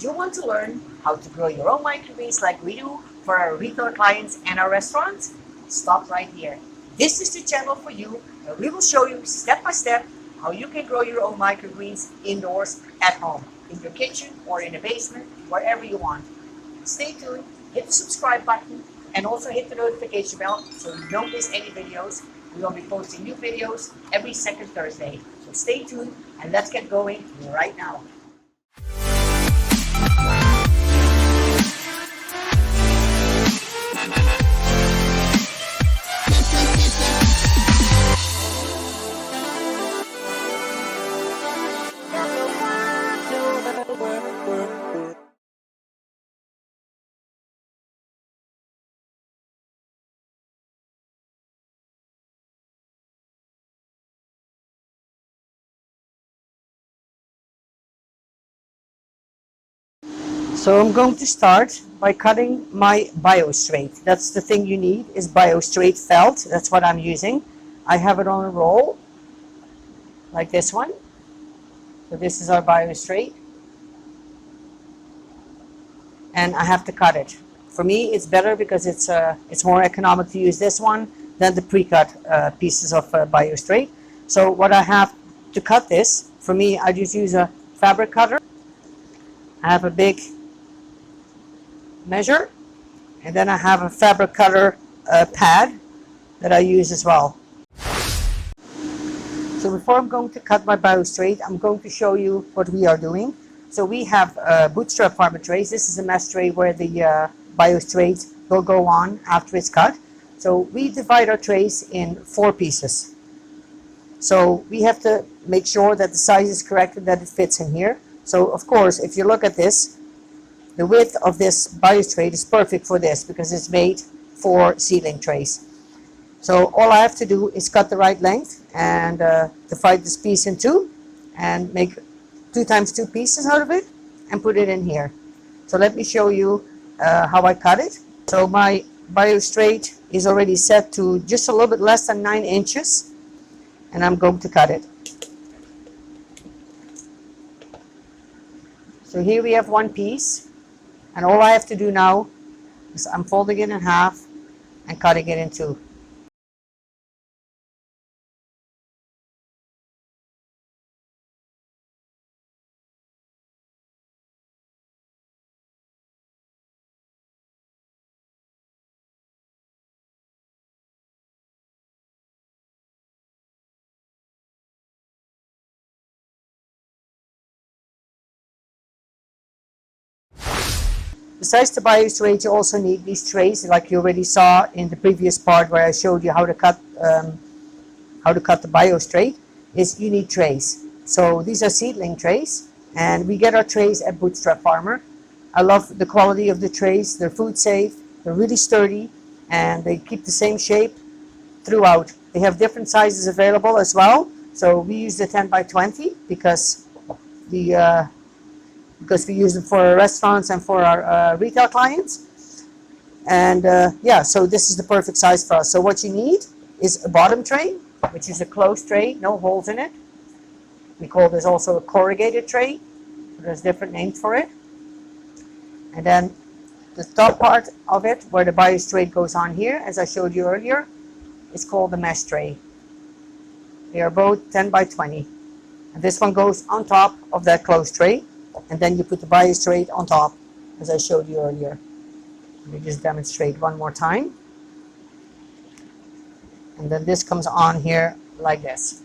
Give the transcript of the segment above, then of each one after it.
You want to learn how to grow your own microgreens like we do for our retail clients and our restaurants? Stop right here. This is the channel for you where we will show you step by step how you can grow your own microgreens indoors at home, in your kitchen or in the basement, wherever you want. Stay tuned, hit the subscribe button, and also hit the notification bell so you don't miss any videos. We will be posting new videos every second Thursday. So stay tuned and let's get going right now. So I'm going to start by cutting my bio straight. That's the thing you need, is bio straight felt. That's what I'm using. I have it on a roll like this one. So this is our bio straight. And I have to cut it. For me, it's better because it's more economic to use this one than the pre-cut pieces of bio straight. So what I have to cut this, for me, I just use a fabric cutter. I have a big measure, and then I have a fabric cutter pad that I use as well. So before I'm going to cut my bio straight, I'm going to show you what we are doing. So we have bootstrap farmer trays. This is a mesh tray where the bio straight will go on after it's cut. So we divide our trays in 4 pieces. So we have to make sure that the size is correct and that it fits in here. So of course, if you look at this, the width of this bio tray is perfect for this because it's made for seedling trays. So all I have to do is cut the right length and divide this piece in 2 and make 2 times 2 pieces out of it and put it in here. So let me show you how I cut it. So my bio straight is already set to just a little bit less than 9 inches, and I'm going to cut it. So here we have one piece. And all I have to do now is I'm folding it in half and cutting it in 2. Besides the bio straight, you also need these trays, like you already saw in the previous part where I showed you how to cut the bio straight. Is you need trays. So these are seedling trays, and we get our trays at Bootstrap Farmer. I love the quality of the trays. They're food safe, they're really sturdy, and they keep the same shape throughout. They have different sizes available as well. So we use the 10 by 20 because we use them for our restaurants and for our retail clients. And yeah, so this is the perfect size for us. So what you need is a bottom tray, which is a closed tray, no holes in it. We call this also a corrugated tray. There's different names for it. And then the top part of it, where the bio straight goes on here, as I showed you earlier, is called the mesh tray. They are both 10 by 20. And this one goes on top of that closed tray. And then you put the bio straight on top, as I showed you earlier. Let me just demonstrate one more time. And then this comes on here like this.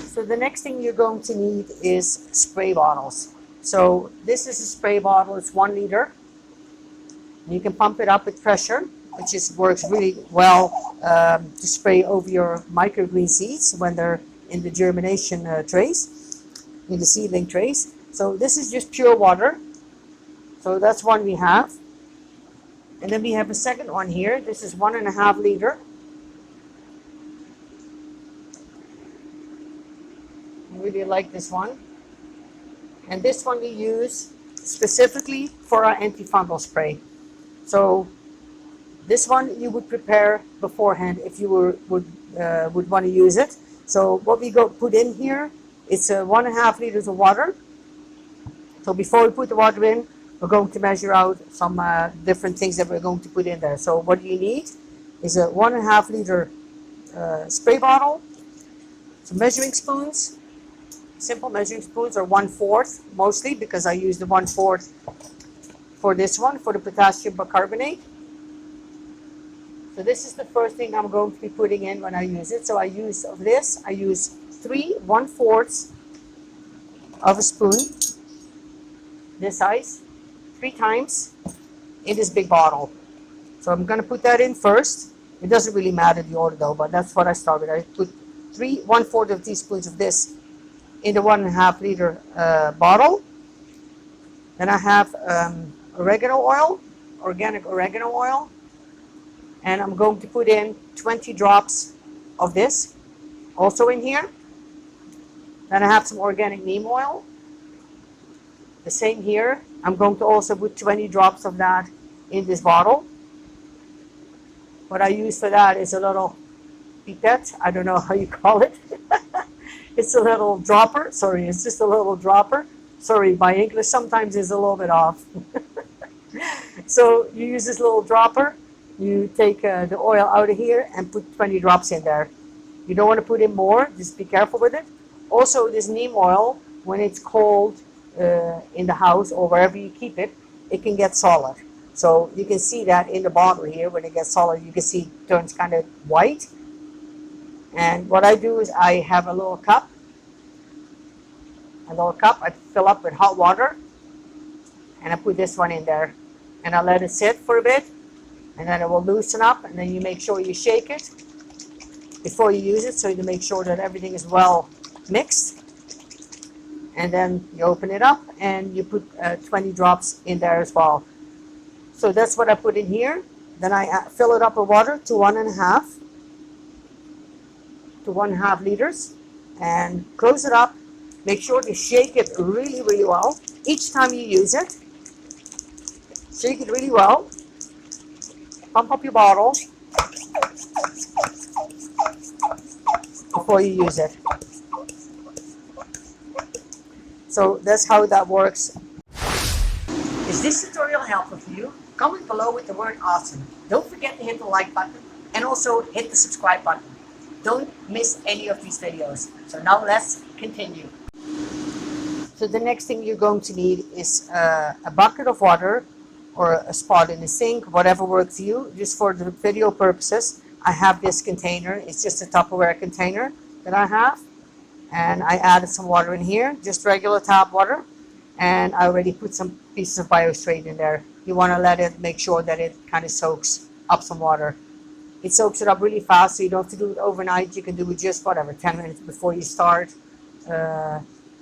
So the next thing you're going to need is spray bottles. So this is a spray bottle, it's 1 liter. You can pump it up with pressure, which works really well to spray over your microgreen seeds when they're in the germination trays, in the seedling trays. So this is just pure water. So that's one we have. And then we have a second one here. This is 1.5 liter. I really like this one. And this one we use specifically for our antifungal spray. So this one you would prepare beforehand if you would want to use it. So what we go put in here is 1.5 liters of water. So before we put the water in, we're going to measure out some different things that we're going to put in there. So what you need is a 1.5 liter spray bottle, some measuring spoons, simple measuring spoons, or 1/4 mostly, because I use the 1/4 for this one, for the potassium bicarbonate. So this is the first thing I'm going to be putting in when I use it. So I use 3 1/4 of a spoon, this size, 3 times in this big bottle. So I'm going to put that in first. It doesn't really matter the order though, but that's what I start with. I put 3 1/4 of teaspoons of this in the 1.5 liter bottle. Then I have oregano oil, organic oregano oil, and I'm going to put in 20 drops of this also in here. Then I have some organic neem oil, the same here. I'm going to also put 20 drops of that in this bottle. What I use for that is a little pipette, I don't know how you call it. It's a little dropper, sorry, it's just a little dropper. Sorry, my English sometimes is a little bit off. So you use this little dropper, you take the oil out of here and put 20 drops in there. You don't want to put in more, just be careful with it. Also, this neem oil, when it's cold in the house or wherever you keep it, it can get solid. So you can see that in the bottle here, when it gets solid, you can see it turns kind of white. And what I do is I have a little cup, I fill up with hot water, and I put this one in there. And I let it sit for a bit, and then it will loosen up, and then you make sure you shake it before you use it, so you make sure that everything is well mixed. And then you open it up, and you put 20 drops in there as well. So that's what I put in here. Then I fill it up with water to 1.5 liters, and close it up. Make sure to shake it really, really well. Each time you use it, shake it really well. Pump up your bottle before you use it. So that's how that works. Is this tutorial helpful for you? Comment below with the word awesome. Don't forget to hit the like button and also hit the subscribe button. Don't miss any of these videos. So now let's continue. So the next thing you're going to need is a bucket of water or a spot in the sink, whatever works for you. Just for the video purposes, I have this container. It's just a Tupperware container that I have. And I added some water in here, just regular tap water. And I already put some pieces of biostrate in there. You want to let it, make sure that it kind of soaks up some water. It soaks it up really fast, so you don't have to do it overnight. You can do it just 10 minutes before you start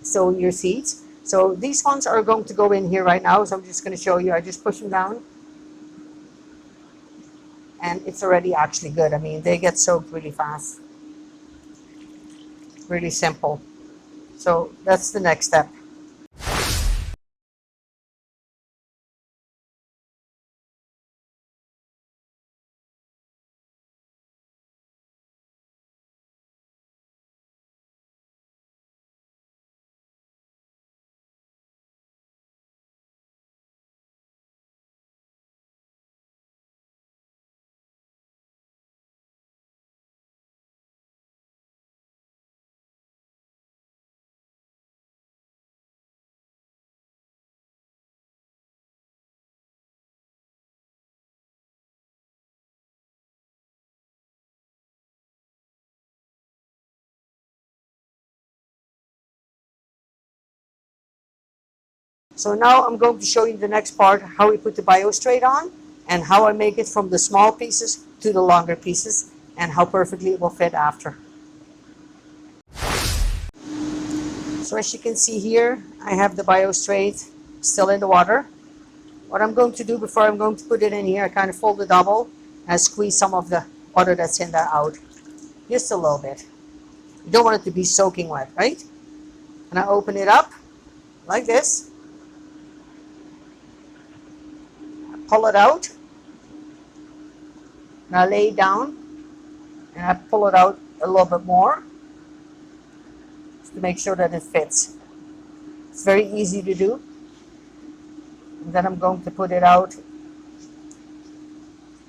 sowing your seeds. So these ones are going to go in here right now, so I'm just going to show you. I just push them down, and it's already actually good. I mean, they get soaked really fast. Really simple. So that's the next step. So now I'm going to show you the next part, how we put the biostrate on and how I make it from the small pieces to the longer pieces and how perfectly it will fit after. So as you can see here, I have the biostrate still in the water. What I'm going to do before I'm going to put it in here, I kind of fold the double and squeeze some of the water that's in there out. Just a little bit. You don't want it to be soaking wet, right? And I open it up like this. Pull it out, and I lay it down, and I pull it out a little bit more, to make sure that it fits. It's very easy to do. And then I'm going to put it out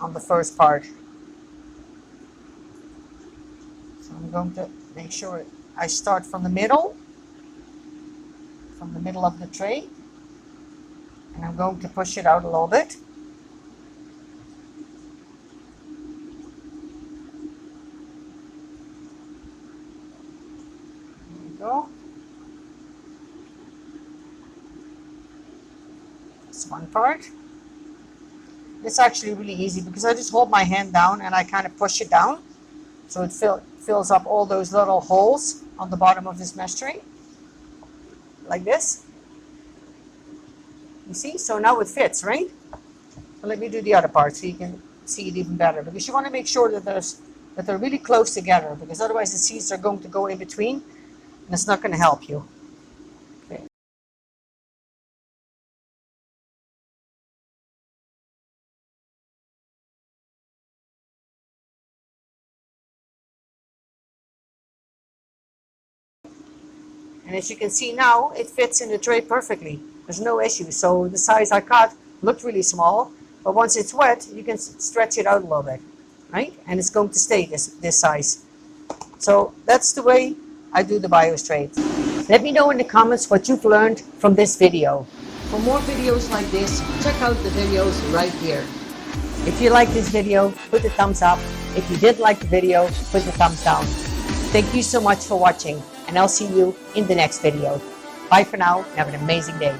on the first part. So I'm going to make sure I start from the middle of the tray, and I'm going to push it out a little bit. There we go. This one part. It's actually really easy because I just hold my hand down and I kind of push it down, so it fills up all those little holes on the bottom of this mesh tray, like this. You see? So now it fits, right? Well, let me do the other part so you can see it even better, because you want to make sure that they're really close together, because otherwise the seeds are going to go in between and it's not going to help you. Okay. And as you can see now, it fits in the tray perfectly. There's no issue. So the size I cut looked really small, but once it's wet, you can stretch it out a little bit, right? And it's going to stay this size. So that's the way I do the BioStraight. Let me know in the comments what you've learned from this video. For more videos like this, check out the videos right here. If you like this video, put a thumbs up. If you did like the video, put a thumbs down. Thank you so much for watching, and I'll see you in the next video. Bye for now, and have an amazing day.